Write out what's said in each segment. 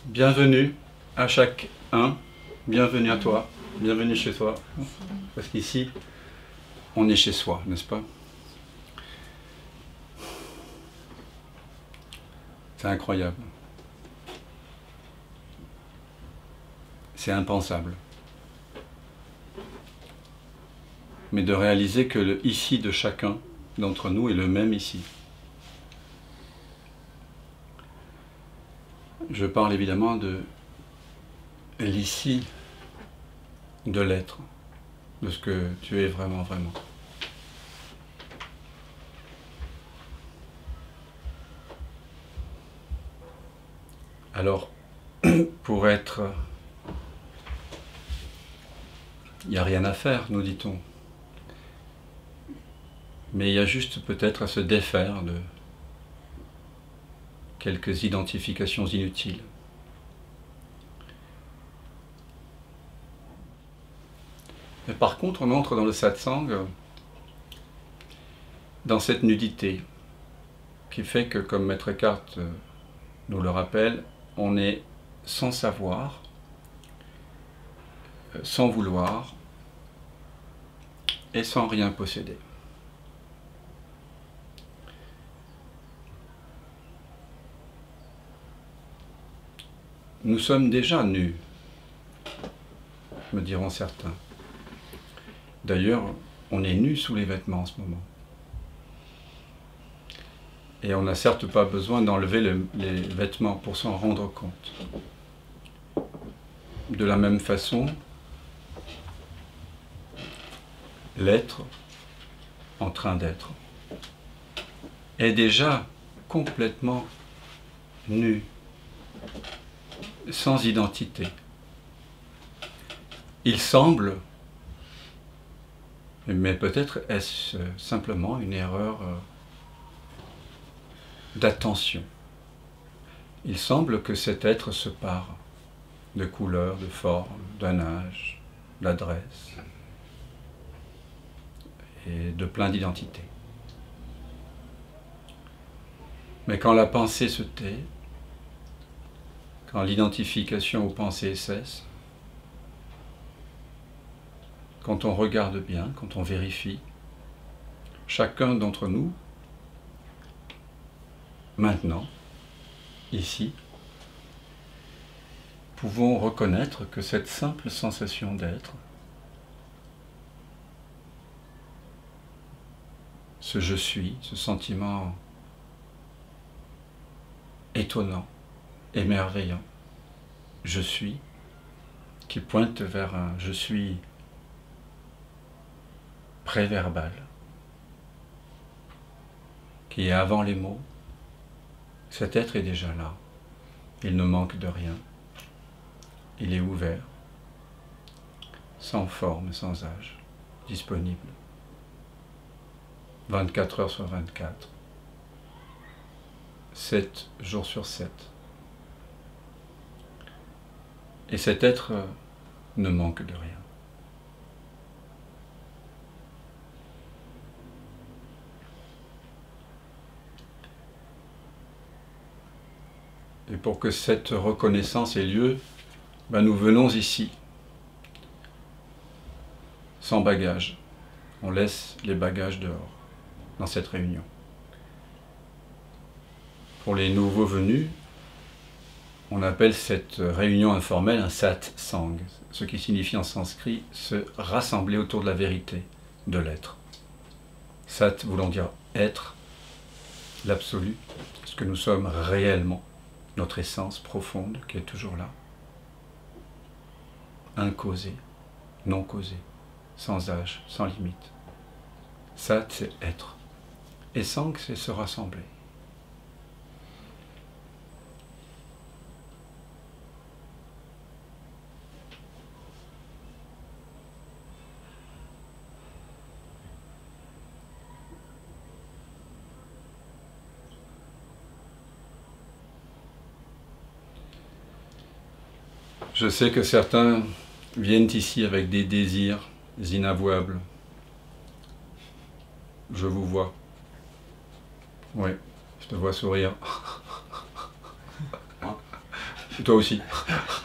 Bienvenue à chacun, bienvenue à toi, bienvenue chez toi. Parce qu'ici, on est chez soi, n'est-ce pas? C'est incroyable. C'est impensable. Mais de réaliser que le ici de chacun d'entre nous est le même ici. Je parle évidemment de l'ici de l'être, de ce que tu es vraiment, vraiment. Alors, pour être... Il n'y a rien à faire, nous dit-on. Mais il y a juste peut-être à se défaire de quelques identifications inutiles. Mais par contre, on entre dans le satsang, dans cette nudité, qui fait que, comme Maître Eckhart nous le rappelle, on est sans savoir, sans vouloir et sans rien posséder. Nous sommes déjà nus, me diront certains. D'ailleurs, on est nus sous les vêtements en ce moment. Et on n'a certes pas besoin d'enlever les vêtements pour s'en rendre compte. De la même façon, l'être en train d'être est déjà complètement nu, sans identité. Il semble, mais peut-être est-ce simplement une erreur d'attention. Il semble que cet être se pare de couleur, de forme, d'un âge, d'adresse et de plein d'identités. Mais quand la pensée se tait, quand l'identification aux pensées cesse, quand on regarde bien, quand on vérifie, chacun d'entre nous, maintenant, ici, pouvons reconnaître que cette simple sensation d'être, ce je suis, ce sentiment étonnant, émerveillant, je suis, qui pointe vers un je suis préverbal, qui est avant les mots. Cet être est déjà là, il ne manque de rien, il est ouvert, sans forme, sans âge, disponible, 24 heures sur 24, 7 jours sur 7. Et cet être ne manque de rien. Et pour que cette reconnaissance ait lieu, nous venons ici, sans bagages. On laisse les bagages dehors, dans cette réunion. Pour les nouveaux venus, on appelle cette réunion informelle un satsang, ce qui signifie en sanskrit se rassembler autour de la vérité de l'être. Sat voulant dire être, l'absolu, ce que nous sommes réellement, notre essence profonde qui est toujours là. Incausé, non causé, sans âge, sans limite. Sat, c'est être. Et sang, c'est se rassembler. Je sais que certains viennent ici avec des désirs inavouables. Je vous vois. Oui, je te vois sourire. Toi aussi.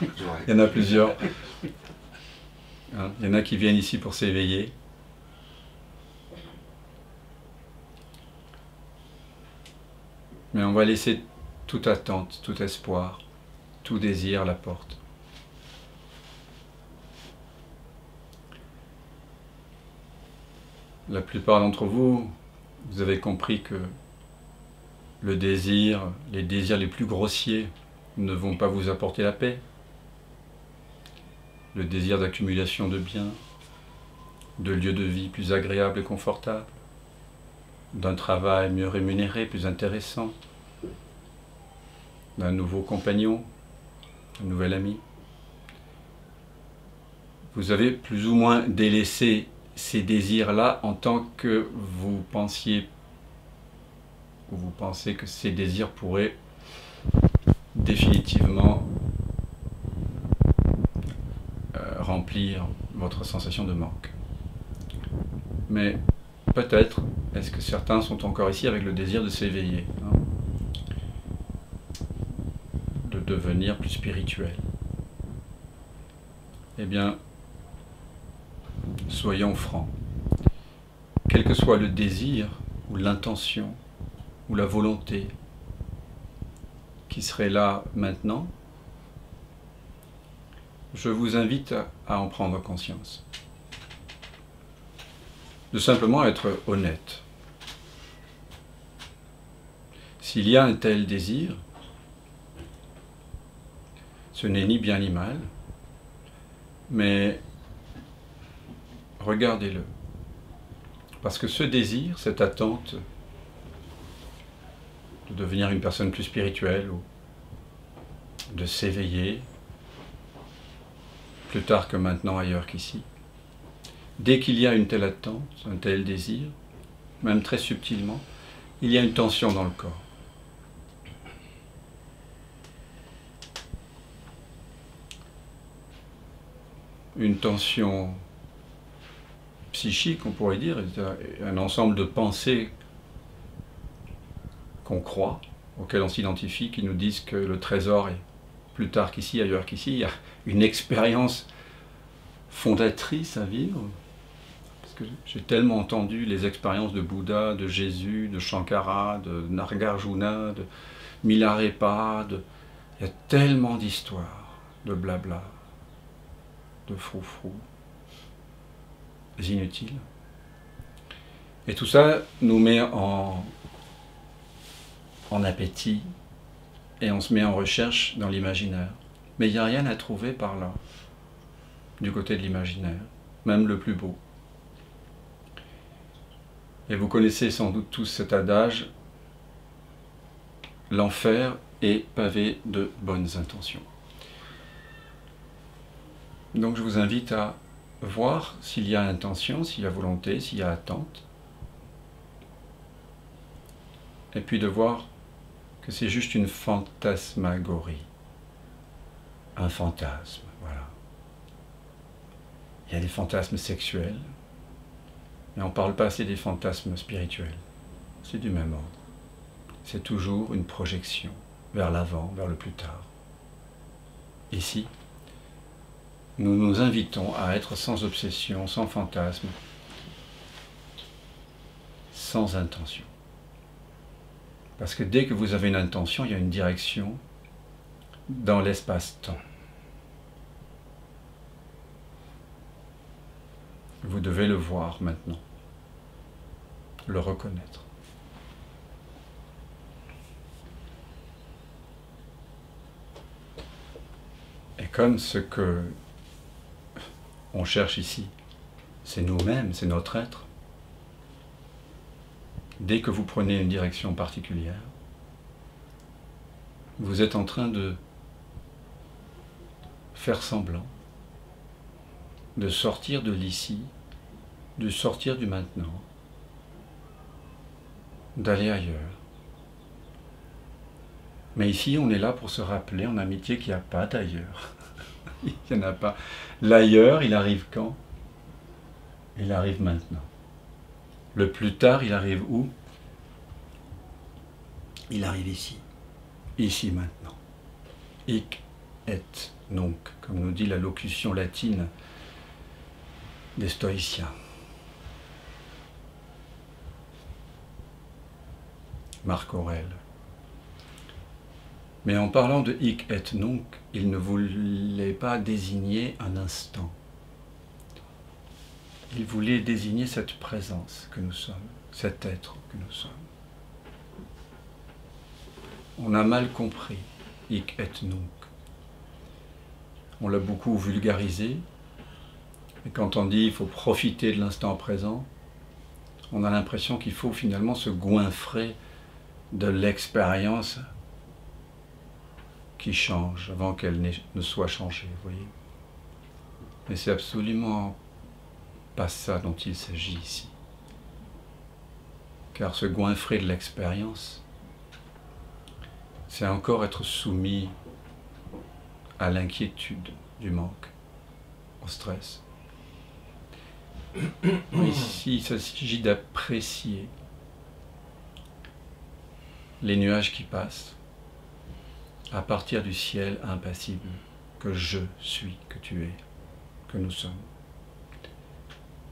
Il y en a plusieurs. Hein, il y en a qui viennent ici pour s'éveiller. Mais on va laisser toute attente, tout espoir, tout désir à la porte. La plupart d'entre vous, vous avez compris que le désir, les désirs les plus grossiers ne vont pas vous apporter la paix. Le désir d'accumulation de biens, de lieux de vie plus agréables et confortables, d'un travail mieux rémunéré, plus intéressant, d'un nouveau compagnon, un nouvel ami. Vous avez plus ou moins délaissé ces désirs-là en tant que vous pensiez, ou vous pensez que ces désirs pourraient définitivement remplir votre sensation de manque. Mais peut-être, est-ce que certains sont encore ici avec le désir de s'éveiller, hein, de devenir plus spirituel? Eh bien, soyons francs. Quel que soit le désir, ou l'intention, ou la volonté qui serait là maintenant, je vous invite à en prendre conscience. De simplement être honnête. S'il y a un tel désir, ce n'est ni bien ni mal, mais regardez-le. Parce que ce désir, cette attente de devenir une personne plus spirituelle ou de s'éveiller, plus tard que maintenant, ailleurs qu'ici, dès qu'il y a une telle attente, un tel désir, même très subtilement, il y a une tension dans le corps. Une tension psychique, on pourrait dire, un ensemble de pensées qu'on croit, auxquelles on s'identifie, qui nous disent que le trésor est plus tard qu'ici, ailleurs qu'ici. Il y a une expérience fondatrice à vivre. Parce que j'ai tellement entendu les expériences de Bouddha, de Jésus, de Shankara, de Nagarjuna, de Milarepa. Il y a tellement d'histoires, de blabla, de froufrou, inutiles. Et tout ça nous met en appétit et on se met en recherche dans l'imaginaire. Mais il n'y a rien à trouver par là, du côté de l'imaginaire, même le plus beau. Et vous connaissez sans doute tous cet adage, l'enfer est pavé de bonnes intentions. Donc je vous invite à voir s'il y a intention, s'il y a volonté, s'il y a attente, et puis de voir que c'est juste une fantasmagorie, un fantasme, voilà. Il y a des fantasmes sexuels, mais on ne parle pas assez des fantasmes spirituels. C'est du même ordre. C'est toujours une projection vers l'avant, vers le plus tard. Ici, nous nous invitons à être sans obsession, sans fantasme, sans intention. Parce que dès que vous avez une intention, il y a une direction dans l'espace-temps. Vous devez le voir maintenant, le reconnaître. Et comme ce que on cherche ici, c'est nous-mêmes, c'est notre être, dès que vous prenez une direction particulière, vous êtes en train de faire semblant, de sortir de l'ici, de sortir du maintenant, d'aller ailleurs. Mais ici, on est là pour se rappeler en amitié qu'il n'y a pas d'ailleurs. Il n'y en a pas. L'ailleurs, il arrive quand? Il arrive maintenant. Le plus tard, il arrive où? Il arrive ici. Ici maintenant. Hic et nunc, comme nous dit la locution latine des stoïciens. Marc Aurèle. Mais en parlant de hic et nunc, il ne voulait pas désigner un instant. Il voulait désigner cette présence que nous sommes, cet être que nous sommes. On a mal compris hic et nunc. On l'a beaucoup vulgarisé, et quand on dit il faut profiter de l'instant présent, on a l'impression qu'il faut finalement se goinfrer de l'expérience qui change avant qu'elle ne soit changée, vous voyez. Mais c'est absolument pas ça dont il s'agit ici. Car se goinfrer de l'expérience, c'est encore être soumis à l'inquiétude du manque, au stress. Ici, il s'agit d'apprécier les nuages qui passent à partir du ciel impassible que je suis, que tu es, que nous sommes.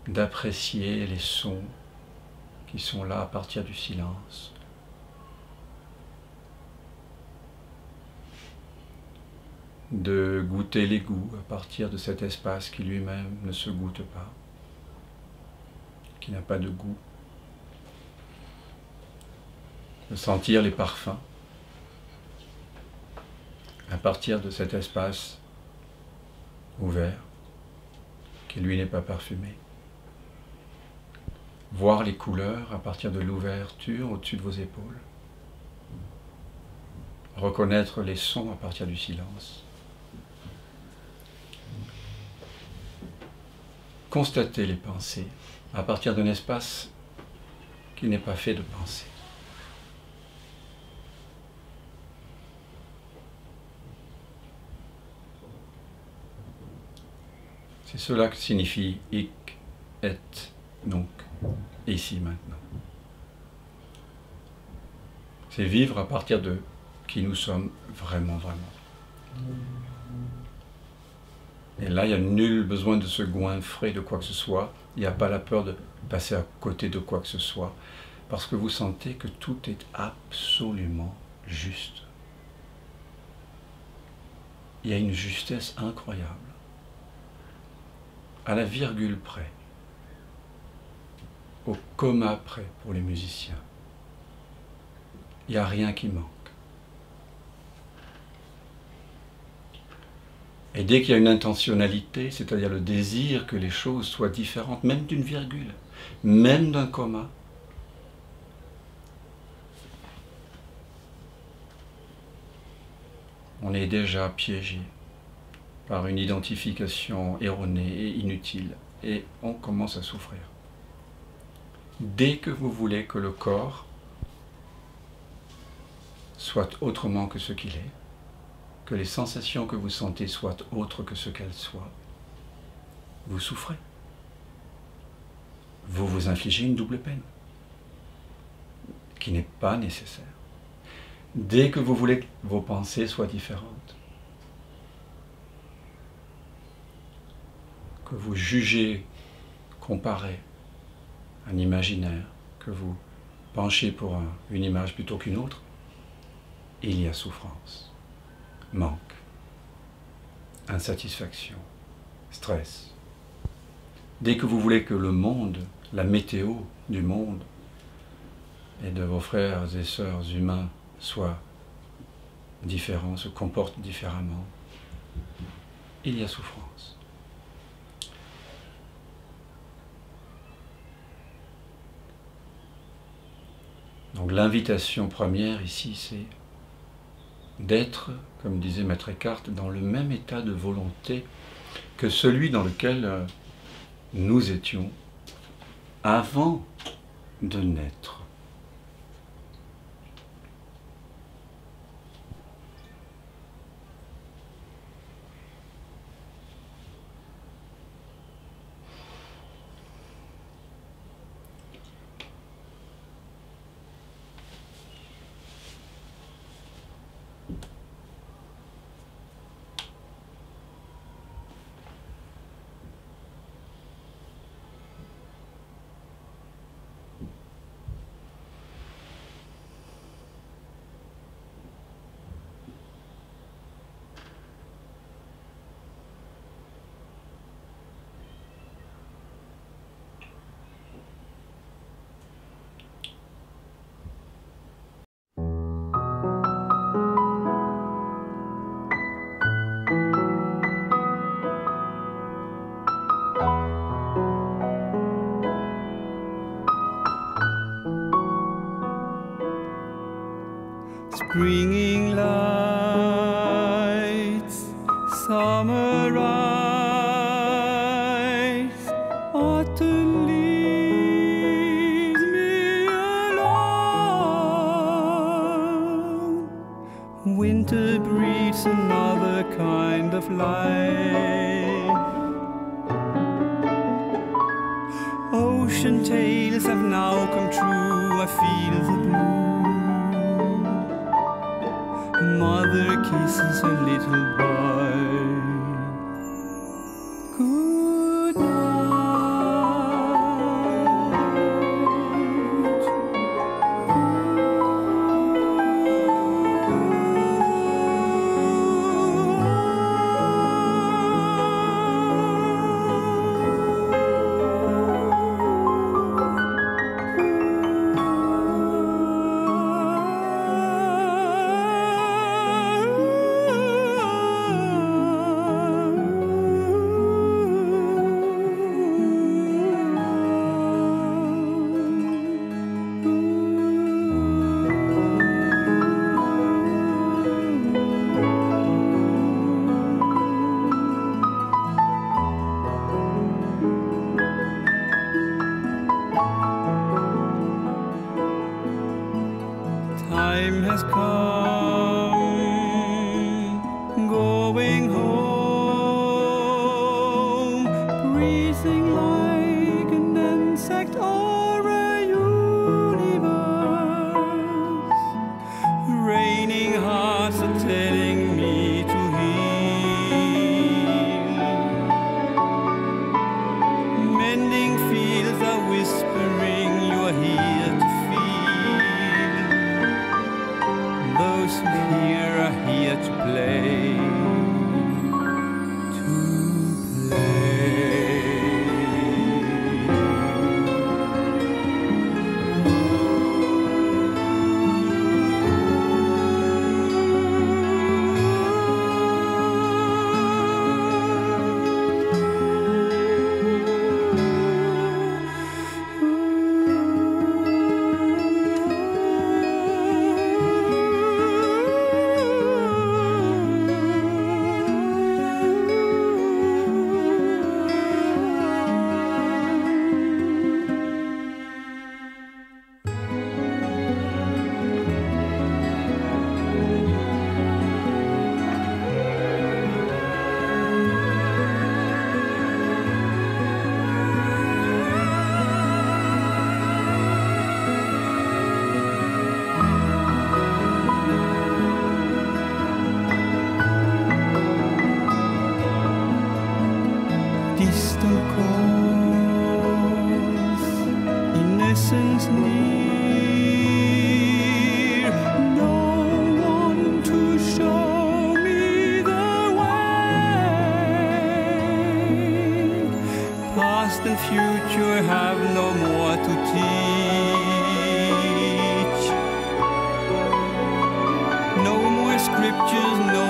D'apprécier les sons qui sont là à partir du silence. De goûter les goûts à partir de cet espace qui lui-même ne se goûte pas, qui n'a pas de goût. De sentir les parfums à partir de cet espace ouvert qui lui n'est pas parfumé. Voir les couleurs à partir de l'ouverture au-dessus de vos épaules. Reconnaître les sons à partir du silence. Constater les pensées à partir d'un espace qui n'est pas fait de pensées. C'est cela que signifie hic et nunc, ici maintenant. C'est vivre à partir de qui nous sommes vraiment, vraiment. Et là, il n'y a nul besoin de se goinfrer de quoi que ce soit. Il n'y a pas la peur de passer à côté de quoi que ce soit. Parce que vous sentez que tout est absolument juste. Il y a une justesse incroyable. À la virgule près. Au comma près pour les musiciens. Il n'y a rien qui manque. Et dès qu'il y a une intentionnalité, c'est-à-dire le désir que les choses soient différentes, même d'une virgule, même d'un comma, on est déjà piégé par une identification erronée et inutile, et on commence à souffrir. Dès que vous voulez que le corps soit autrement que ce qu'il est, que les sensations que vous sentez soient autres que ce qu'elles soient, vous souffrez. Vous vous infligez une double peine, qui n'est pas nécessaire. Dès que vous voulez que vos pensées soient différentes, que vous jugez, comparez un imaginaire, que vous penchez pour une image plutôt qu'une autre, il y a souffrance, manque, insatisfaction, stress. Dès que vous voulez que le monde, la météo du monde et de vos frères et sœurs humains soit différent, se comporte différemment, il y a souffrance. Donc l'invitation première ici, c'est d'être, comme disait Maître Eckhart, dans le même état de volonté que celui dans lequel nous étions avant de naître. springing lights, summer rise, autumn leaves me alone. Winter breeds another kind of life. Ocean tales have now come true, I feel the blue. Mother kisses her little boy. Good night. Time has come, going home, breathing like an insect or a universe. Raining hearts are telling me to heal. Mending fields are whispering you are here to those who here are here to play, to play. Distant calls, innocence near, no one to show me the way. Past and future have no more to teach. No more scriptures, no